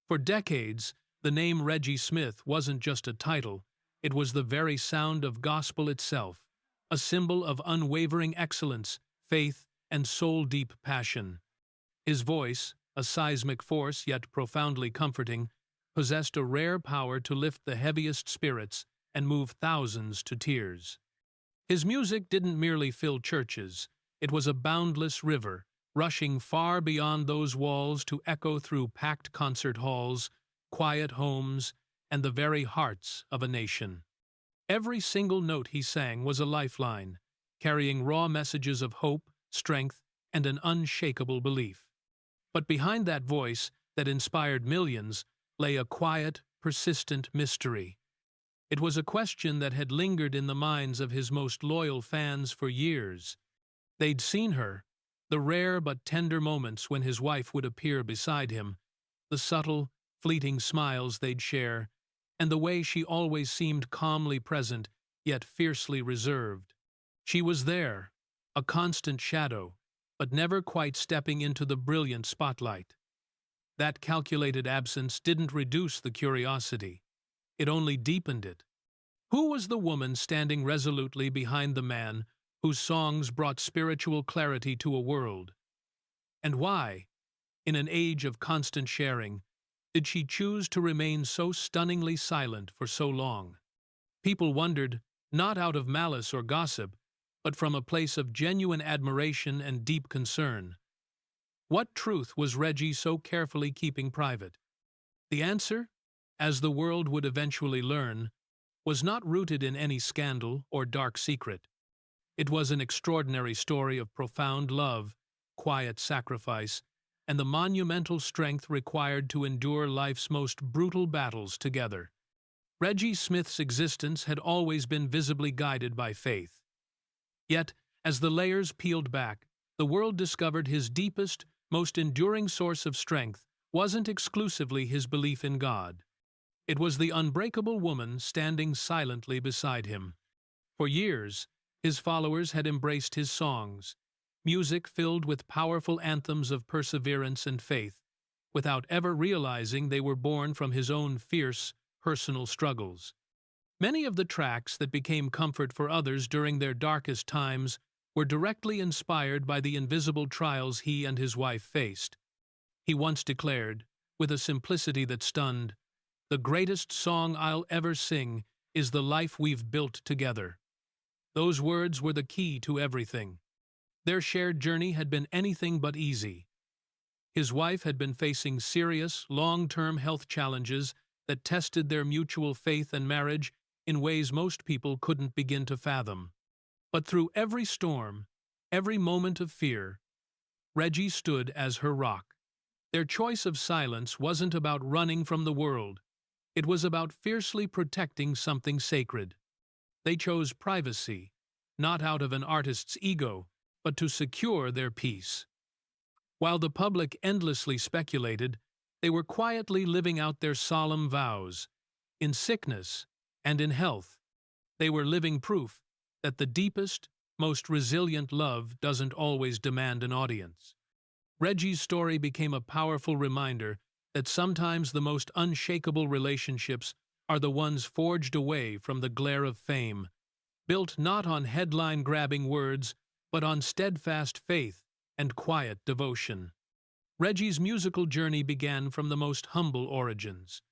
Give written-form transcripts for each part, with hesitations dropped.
For decades, the name Reggie Smith wasn't just a title, it was the very sound of gospel itself, a symbol of unwavering excellence, faith, and soul-deep passion. His voice, a seismic force yet profoundly comforting, possessed a rare power to lift the heaviest spirits and move thousands to tears. His music didn't merely fill churches, it was a boundless river, rushing far beyond those walls to echo through packed concert halls, quiet homes, and the very hearts of a nation. Every single note he sang was a lifeline, carrying raw messages of hope, strength, and an unshakable belief. But behind that voice that inspired millions lay a quiet, persistent mystery. It was a question that had lingered in the minds of his most loyal fans for years. They'd seen her, the rare but tender moments when his wife would appear beside him, the subtle, fleeting smiles they'd share, and the way she always seemed calmly present, yet fiercely reserved. She was there, a constant shadow, but never quite stepping into the brilliant spotlight. That calculated absence didn't reduce the curiosity. It only deepened it. Who was the woman standing resolutely behind the man whose songs brought spiritual clarity to a world? And why, in an age of constant sharing, did she choose to remain so stunningly silent for so long? People wondered, not out of malice or gossip, but from a place of genuine admiration and deep concern. What truth was Reggie so carefully keeping private? The answer, as the world would eventually learn, was not rooted in any scandal or dark secret. It was an extraordinary story of profound love, quiet sacrifice, and the monumental strength required to endure life's most brutal battles together. Reggie Smith's existence had always been visibly guided by faith. Yet, as the layers peeled back, the world discovered his deepest, most enduring source of strength wasn't exclusively his belief in God. It was the unbreakable woman standing silently beside him. For years, his followers had embraced his songs, music filled with powerful anthems of perseverance and faith, without ever realizing they were born from his own fierce, personal struggles. Many of the tracks that became comfort for others during their darkest times were directly inspired by the invisible trials he and his wife faced. He once declared, with a simplicity that stunned, "The greatest song I'll ever sing is the life we've built together." Those words were the key to everything. Their shared journey had been anything but easy. His wife had been facing serious, long-term health challenges that tested their mutual faith and marriage in ways most people couldn't begin to fathom. But through every storm, every moment of fear, Reggie stood as her rock. Their choice of silence wasn't about running from the world. It was about fiercely protecting something sacred. They chose privacy, not out of an artist's ego, but to secure their peace. While the public endlessly speculated, they were quietly living out their solemn vows. In sickness and in health, they were living proof that the deepest, most resilient love doesn't always demand an audience. Reggie's story became a powerful reminder that sometimes the most unshakable relationships are the ones forged away from the glare of fame, built not on headline-grabbing words, but on steadfast faith and quiet devotion. Reggie's musical journey began from the most humble origins.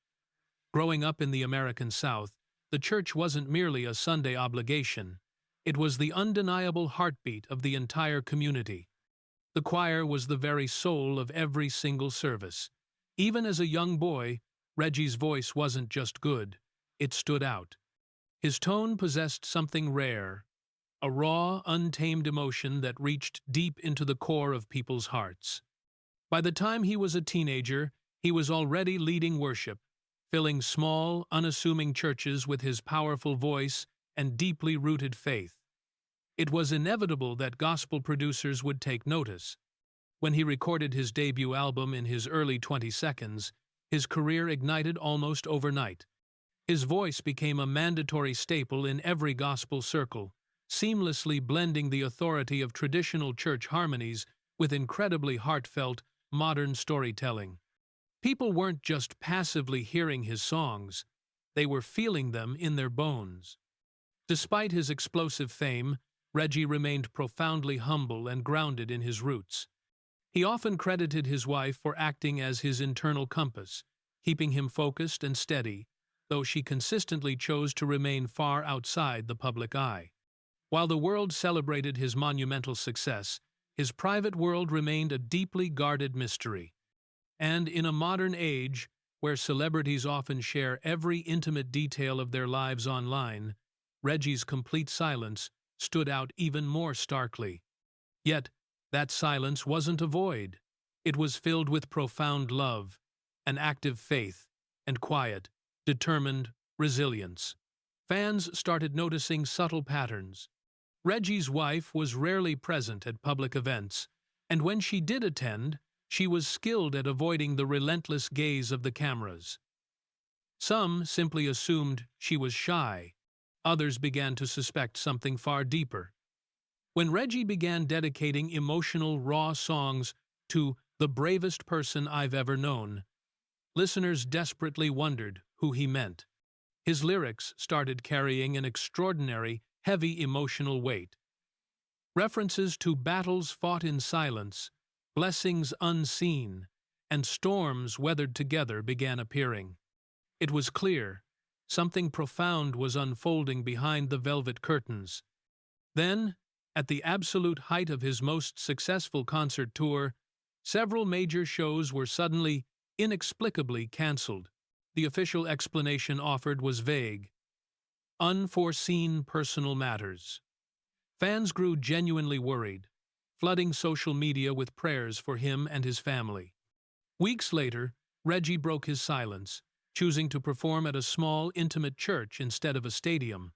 Growing up in the American South, the church wasn't merely a Sunday obligation. It was the undeniable heartbeat of the entire community. The choir was the very soul of every single service. Even as a young boy, Reggie's voice wasn't just good, it stood out. His tone possessed something rare, a raw, untamed emotion that reached deep into the core of people's hearts. By the time he was a teenager, he was already leading worship, filling small, unassuming churches with his powerful voice and deeply rooted faith. It was inevitable that gospel producers would take notice. When he recorded his debut album in his early 20s, his career ignited almost overnight. His voice became a mandatory staple in every gospel circle, seamlessly blending the authority of traditional church harmonies with incredibly heartfelt, modern storytelling. People weren't just passively hearing his songs, they were feeling them in their bones. Despite his explosive fame, Reggie remained profoundly humble and grounded in his roots. He often credited his wife for acting as his internal compass, keeping him focused and steady, though she consistently chose to remain far outside the public eye. While the world celebrated his monumental success, his private world remained a deeply guarded mystery. And in a modern age, where celebrities often share every intimate detail of their lives online, Reggie's complete silence stood out even more starkly. Yet, that silence wasn't a void. It was filled with profound love, an active faith, and quiet, determined resilience. Fans started noticing subtle patterns. Reggie's wife was rarely present at public events, and when she did attend, she was skilled at avoiding the relentless gaze of the cameras. Some simply assumed she was shy. Others began to suspect something far deeper. When Reggie began dedicating emotional, raw songs to "the bravest person I've ever known," listeners desperately wondered who he meant. His lyrics started carrying an extraordinary, heavy emotional weight. References to battles fought in silence, blessings unseen, and storms weathered together began appearing. It was clear something profound was unfolding behind the velvet curtains. Then, at the absolute height of his most successful concert tour, several major shows were suddenly, inexplicably cancelled. The official explanation offered was vague. Unforeseen personal matters. Fans grew genuinely worried, flooding social media with prayers for him and his family. Weeks later, Reggie broke his silence, choosing to perform at a small, intimate church instead of a stadium.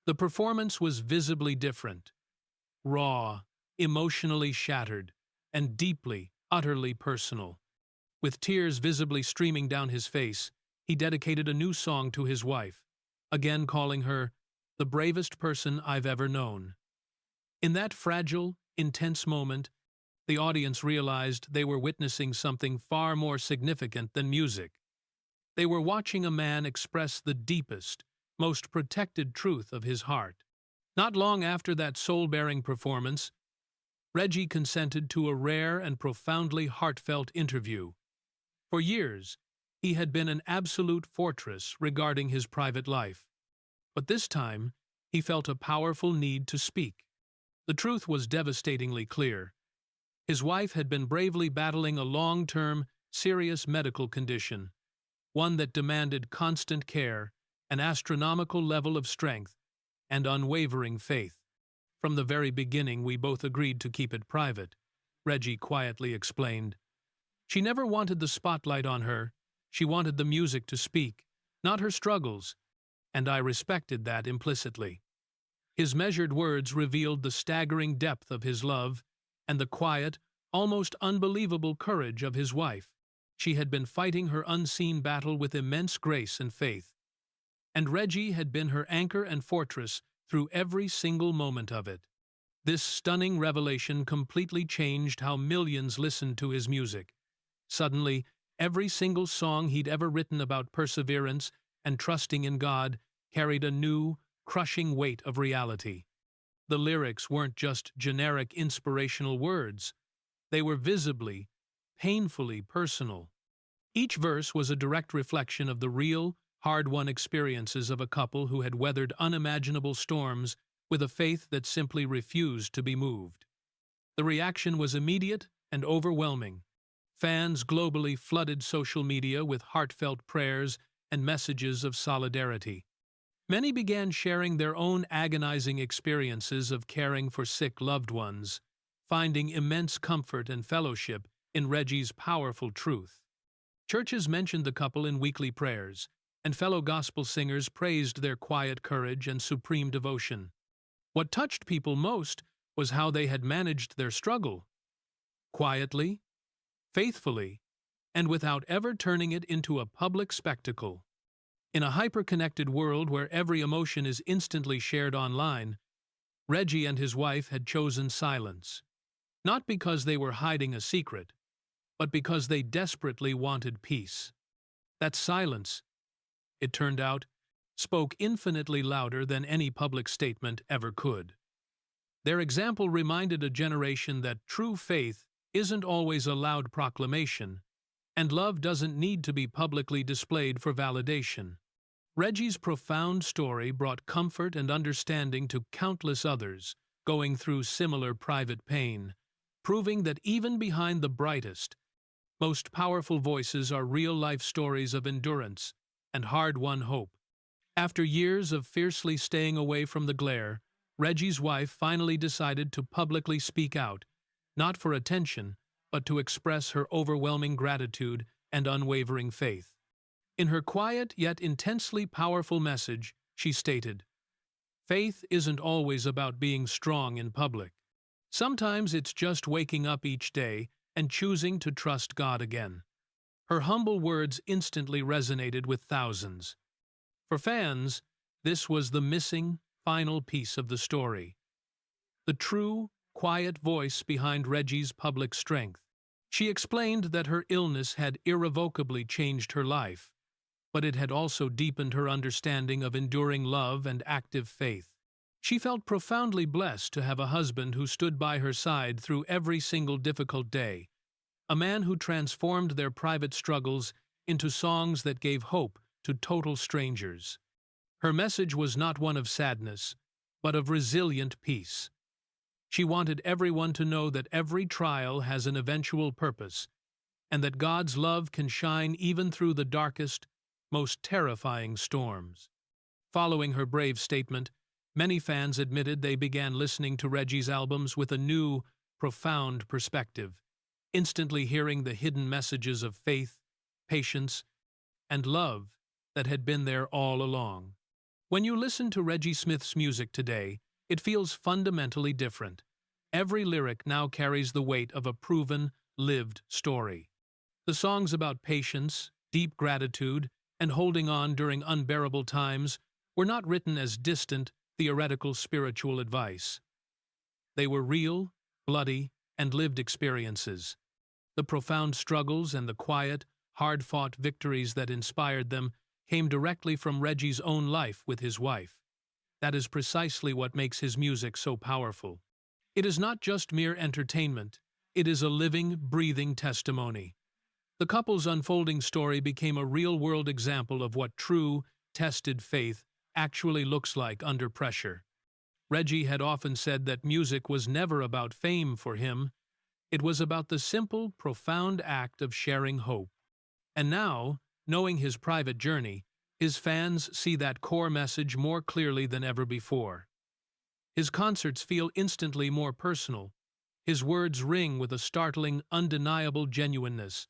The performance was visibly different. Raw, emotionally shattered, and deeply, utterly personal. With tears visibly streaming down his face, he dedicated a new song to his wife, again calling her "the bravest person I've ever known." In that fragile, intense moment, the audience realized they were witnessing something far more significant than music. They were watching a man express the deepest, most protected truth of his heart. Not long after that soul-bearing performance, Reggie consented to a rare and profoundly heartfelt interview. For years, he had been an absolute fortress regarding his private life. But this time, he felt a powerful need to speak. The truth was devastatingly clear. His wife had been bravely battling a long-term, serious medical condition, one that demanded constant care, an astronomical level of strength, and unwavering faith. "From the very beginning, we both agreed to keep it private," Reggie quietly explained. "She never wanted the spotlight on her. She wanted the music to speak, not her struggles, and I respected that implicitly." His measured words revealed the staggering depth of his love and the quiet, almost unbelievable courage of his wife. She had been fighting her unseen battle with immense grace and faith, and Reggie had been her anchor and fortress through every single moment of it. This stunning revelation completely changed how millions listened to his music. Suddenly, every single song he'd ever written about perseverance and trusting in God carried a new, crushing weight of reality. The lyrics weren't just generic inspirational words. They were visibly, painfully personal. Each verse was a direct reflection of the real, hard-won experiences of a couple who had weathered unimaginable storms with a faith that simply refused to be moved. The reaction was immediate and overwhelming. Fans globally flooded social media with heartfelt prayers and messages of solidarity. Many began sharing their own agonizing experiences of caring for sick loved ones, finding immense comfort and fellowship in Reggie's powerful truth. Churches mentioned the couple in weekly prayers, and fellow gospel singers praised their quiet courage and supreme devotion. What touched people most was how they had managed their struggle. Quietly, faithfully, and without ever turning it into a public spectacle. In a hyper-connected world where every emotion is instantly shared online, Reggie and his wife had chosen silence. Not because they were hiding a secret, but because they desperately wanted peace. That silence, it turned out, spoke infinitely louder than any public statement ever could. Their example reminded a generation that true faith isn't always a loud proclamation, and love doesn't need to be publicly displayed for validation. Reggie's profound story brought comfort and understanding to countless others going through similar private pain, proving that even behind the brightest, most powerful voices are real-life stories of endurance and hard-won hope. After years of fiercely staying away from the glare, Reggie's wife finally decided to publicly speak out, not for attention, but to express her overwhelming gratitude and unwavering faith. In her quiet yet intensely powerful message, she stated, "Faith isn't always about being strong in public. Sometimes it's just waking up each day and choosing to trust God again." Her humble words instantly resonated with thousands. For fans, this was the missing, final piece of the story. The true, quiet voice behind Reggie's public strength. She explained that her illness had irrevocably changed her life, but it had also deepened her understanding of enduring love and active faith. She felt profoundly blessed to have a husband who stood by her side through every single difficult day, a man who transformed their private struggles into songs that gave hope to total strangers. Her message was not one of sadness, but of resilient peace. She wanted everyone to know that every trial has an eventual purpose, and that God's love can shine even through the darkest, most terrifying storms. Following her brave statement, many fans admitted they began listening to Reggie's albums with a new, profound perspective, instantly hearing the hidden messages of faith, patience, and love that had been there all along. When you listen to Reggie Smith's music today, it feels fundamentally different. Every lyric now carries the weight of a proven, lived story. The songs about patience, deep gratitude, and holding on during unbearable times were not written as distant, theoretical spiritual advice. They were real, bloody, and lived experiences. The profound struggles and the quiet, hard-fought victories that inspired them came directly from Reggie's own life with his wife. That is precisely what makes his music so powerful. It is not just mere entertainment, it is a living, breathing testimony. The couple's unfolding story became a real-world example of what true, tested faith actually looks like under pressure. Reggie had often said that music was never about fame for him. It was about the simple, profound act of sharing hope. And now, knowing his private journey, his fans see that core message more clearly than ever before. His concerts feel instantly more personal. His words ring with a startling, undeniable genuineness.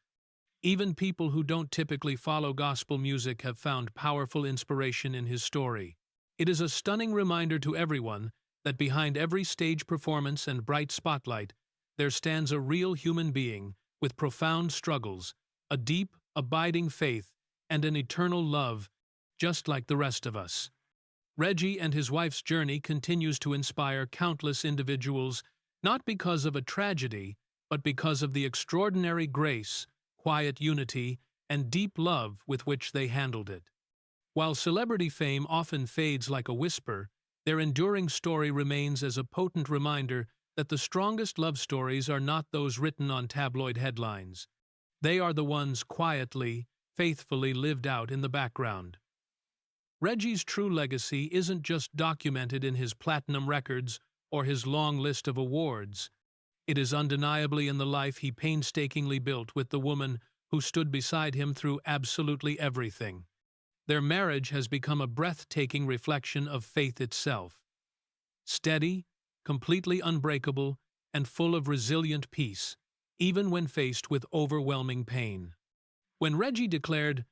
Even people who don't typically follow gospel music have found powerful inspiration in his story. It is a stunning reminder to everyone that behind every stage performance and bright spotlight, there stands a real human being with profound struggles, a deep, abiding faith, and an eternal love, just like the rest of us. Reggie and his wife's journey continues to inspire countless individuals, not because of a tragedy, but because of the extraordinary grace, quiet unity, and deep love with which they handled it. While celebrity fame often fades like a whisper, their enduring story remains as a potent reminder that the strongest love stories are not those written on tabloid headlines. They are the ones quietly, faithfully lived out in the background. Reggie's true legacy isn't just documented in his platinum records or his long list of awards. It is undeniably in the life he painstakingly built with the woman who stood beside him through absolutely everything. Their marriage has become a breathtaking reflection of faith itself. Steady, completely unbreakable, and full of resilient peace, even when faced with overwhelming pain. When Reggie declared,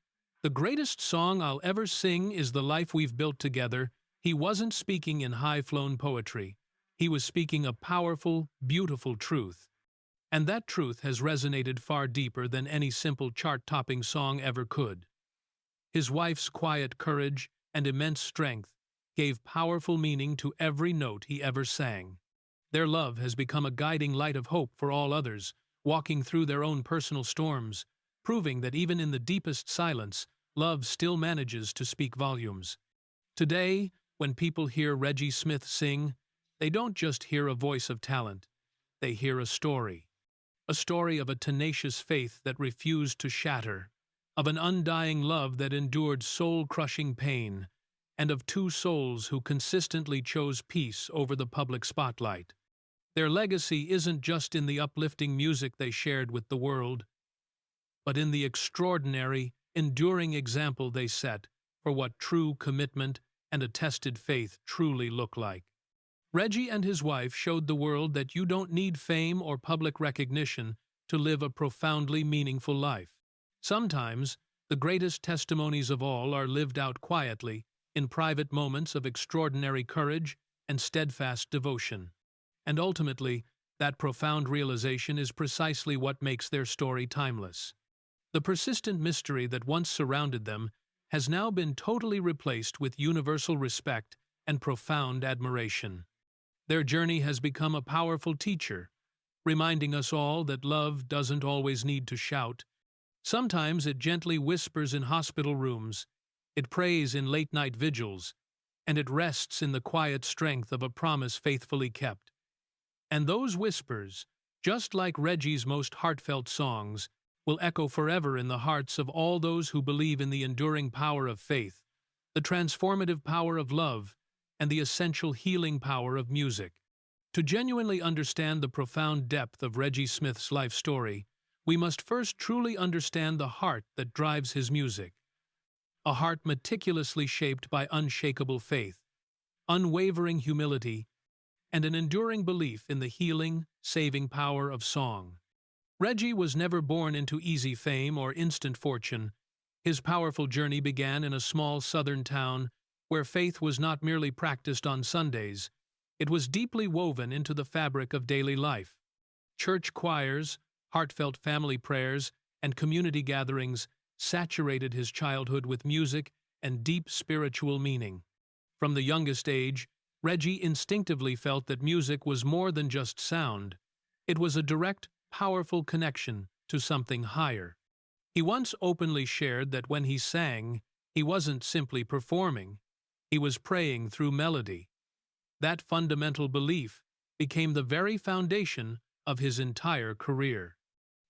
"The greatest song I'll ever sing is the life we've built together," he wasn't speaking in high-flown poetry. He was speaking a powerful, beautiful truth. And that truth has resonated far deeper than any simple chart-topping song ever could. His wife's quiet courage and immense strength gave powerful meaning to every note he ever sang. Their love has become a guiding light of hope for all others, walking through their own personal storms, proving that even in the deepest silence, love still manages to speak volumes. Today, when people hear Reggie Smith sing, they don't just hear a voice of talent, they hear a story. A story of a tenacious faith that refused to shatter, of an undying love that endured soul-crushing pain, and of two souls who consistently chose peace over the public spotlight. Their legacy isn't just in the uplifting music they shared with the world, but in the extraordinary, enduring example they set for what true commitment and a tested faith truly look like. Reggie and his wife showed the world that you don't need fame or public recognition to live a profoundly meaningful life. Sometimes, the greatest testimonies of all are lived out quietly, in private moments of extraordinary courage and steadfast devotion. And ultimately, that profound realization is precisely what makes their story timeless. The persistent mystery that once surrounded them has now been totally replaced with universal respect and profound admiration. Their journey has become a powerful teacher, reminding us all that love doesn't always need to shout. Sometimes it gently whispers in hospital rooms, it prays in late-night vigils, and it rests in the quiet strength of a promise faithfully kept. And those whispers, just like Reggie's most heartfelt songs, will echo forever in the hearts of all those who believe in the enduring power of faith, the transformative power of love, and the essential healing power of music. To genuinely understand the profound depth of Reggie Smith's life story, we must first truly understand the heart that drives his music. A heart meticulously shaped by unshakable faith, unwavering humility, and an enduring belief in the healing, saving power of song. Reggie was never born into easy fame or instant fortune. His powerful journey began in a small southern town where faith was not merely practiced on Sundays, it was deeply woven into the fabric of daily life. Church choirs, heartfelt family prayers, and community gatherings saturated his childhood with music and deep spiritual meaning. From the youngest age, Reggie instinctively felt that music was more than just sound. It was a direct, powerful connection to something higher. He once openly shared that when he sang, he wasn't simply performing, he was praying through melody. That fundamental belief became the very foundation of his entire career.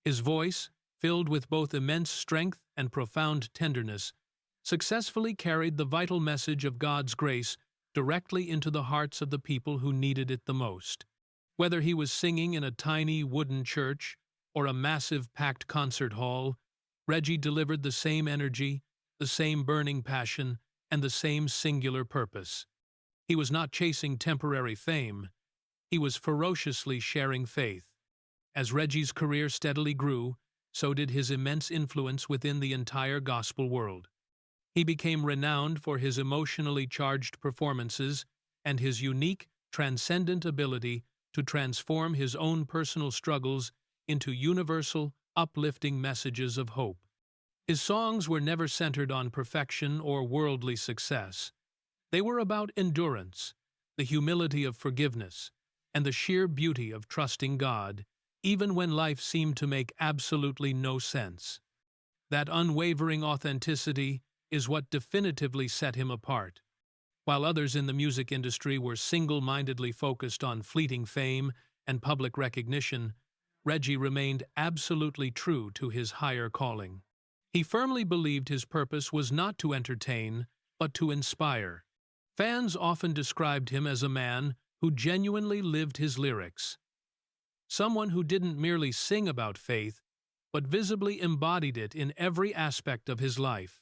His voice, filled with both immense strength and profound tenderness, successfully carried the vital message of God's grace directly into the hearts of the people who needed it the most. Whether he was singing in a tiny wooden church or a massive packed concert hall, Reggie delivered the same energy, the same burning passion, and the same singular purpose. He was not chasing temporary fame. He was ferociously sharing faith. As Reggie's career steadily grew, so did his immense influence within the entire gospel world. He became renowned for his emotionally charged performances and his unique, transcendent ability to transform his own personal struggles into universal, uplifting messages of hope. His songs were never centered on perfection or worldly success. They were about endurance, the humility of forgiveness, and the sheer beauty of trusting God, even when life seemed to make absolutely no sense. That unwavering authenticity is what definitively set him apart. While others in the music industry were single-mindedly focused on fleeting fame and public recognition, Reggie remained absolutely true to his higher calling. He firmly believed his purpose was not to entertain, but to inspire. Fans often described him as a man who genuinely lived his lyrics. Someone who didn't merely sing about faith, but visibly embodied it in every aspect of his life.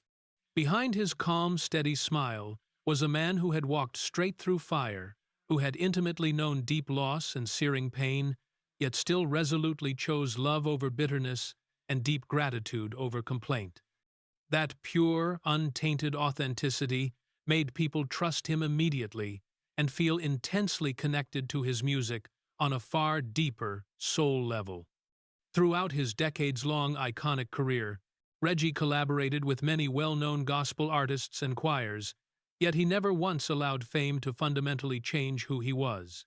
Behind his calm, steady smile was a man who had walked straight through fire, who had intimately known deep loss and searing pain, yet still resolutely chose love over bitterness and deep gratitude over complaint. That pure, untainted authenticity made people trust him immediately and feel intensely connected to his music on a far deeper soul level. Throughout his decades-long iconic career, Reggie collaborated with many well-known gospel artists and choirs, yet he never once allowed fame to fundamentally change who he was.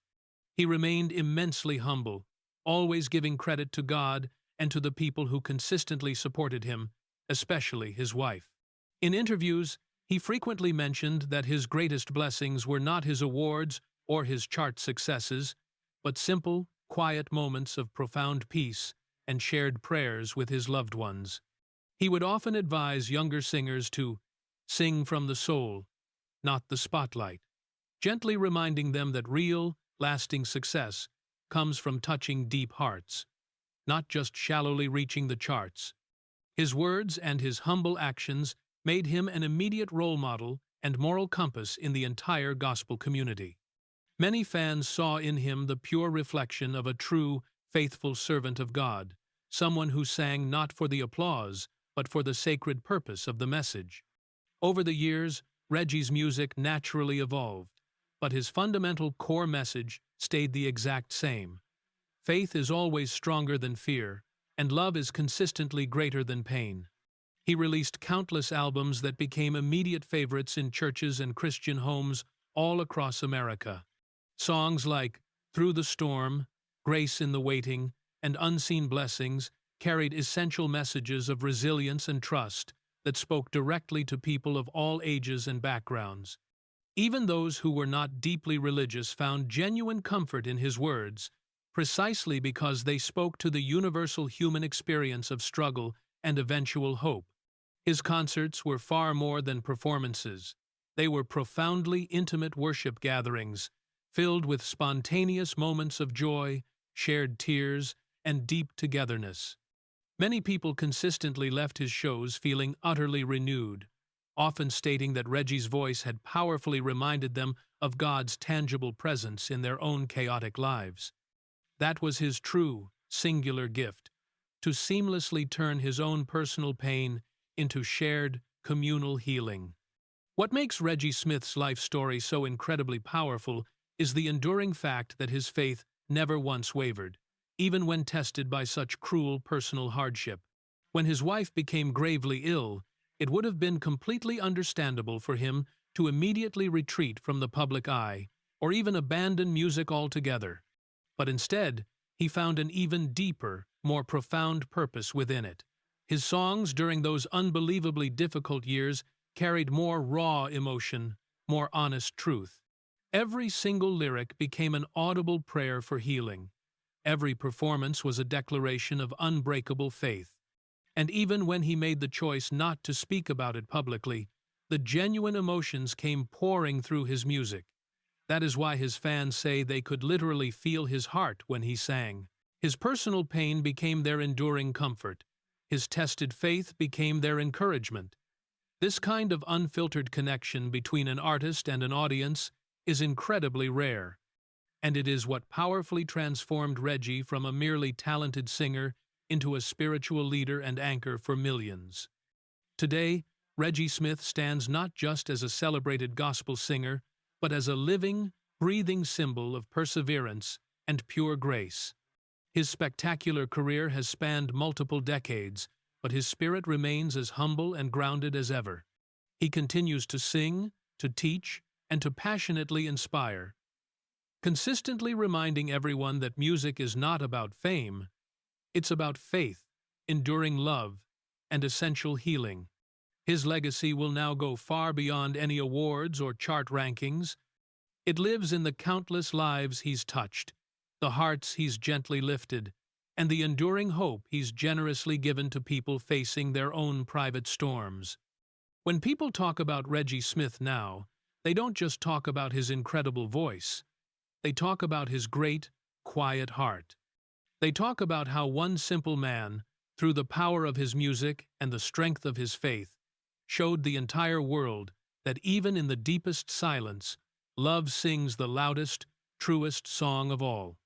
He remained immensely humble, always giving credit to God and to the people who consistently supported him, especially his wife. In interviews, he frequently mentioned that his greatest blessings were not his awards or his chart successes, but simple, quiet moments of profound peace and shared prayers with his loved ones. He would often advise younger singers to sing from the soul, not the spotlight, gently reminding them that real, lasting success comes from touching deep hearts, not just shallowly reaching the charts. His words and his humble actions made him an immediate role model and moral compass in the entire gospel community. Many fans saw in him the pure reflection of a true, faithful servant of God, someone who sang not for the applause, but for the sacred purpose of the message. Over the years, Reggie's music naturally evolved, but his fundamental core message stayed the exact same. Faith is always stronger than fear, and love is consistently greater than pain. He released countless albums that became immediate favorites in churches and Christian homes all across America. Songs like Through the Storm, Grace in the Waiting, and Unseen Blessings carried essential messages of resilience and trust that spoke directly to people of all ages and backgrounds. Even those who were not deeply religious found genuine comfort in his words, precisely because they spoke to the universal human experience of struggle and eventual hope. His concerts were far more than performances. They were profoundly intimate worship gatherings, filled with spontaneous moments of joy, shared tears, and deep togetherness. Many people consistently left his shows feeling utterly renewed, often stating that Reggie's voice had powerfully reminded them of God's tangible presence in their own chaotic lives. That was his true, singular gift, to seamlessly turn his own personal pain into shared, communal healing. What makes Reggie Smith's life story so incredibly powerful is the enduring fact that his faith never once wavered, even when tested by such cruel personal hardship. When his wife became gravely ill, it would have been completely understandable for him to immediately retreat from the public eye, or even abandon music altogether. But instead, he found an even deeper, more profound purpose within it. His songs during those unbelievably difficult years carried more raw emotion, more honest truth. Every single lyric became an audible prayer for healing. Every performance was a declaration of unbreakable faith. And even when he made the choice not to speak about it publicly, the genuine emotions came pouring through his music. That is why his fans say they could literally feel his heart when he sang. His personal pain became their enduring comfort. His tested faith became their encouragement. This kind of unfiltered connection between an artist and an audience is incredibly rare, and it is what powerfully transformed Reggie from a merely talented singer into a spiritual leader and anchor for millions. Today, Reggie Smith stands not just as a celebrated gospel singer, but as a living, breathing symbol of perseverance and pure grace. His spectacular career has spanned multiple decades, but his spirit remains as humble and grounded as ever. He continues to sing, to teach, and to passionately inspire, consistently reminding everyone that music is not about fame, it's about faith, enduring love, and essential healing. His legacy will now go far beyond any awards or chart rankings. It lives in the countless lives he's touched, the hearts he's gently lifted, and the enduring hope he's generously given to people facing their own private storms. When people talk about Reggie Smith now, they don't just talk about his incredible voice. They talk about his great, quiet heart. They talk about how one simple man, through the power of his music and the strength of his faith, showed the entire world that even in the deepest silence, love sings the loudest, truest song of all.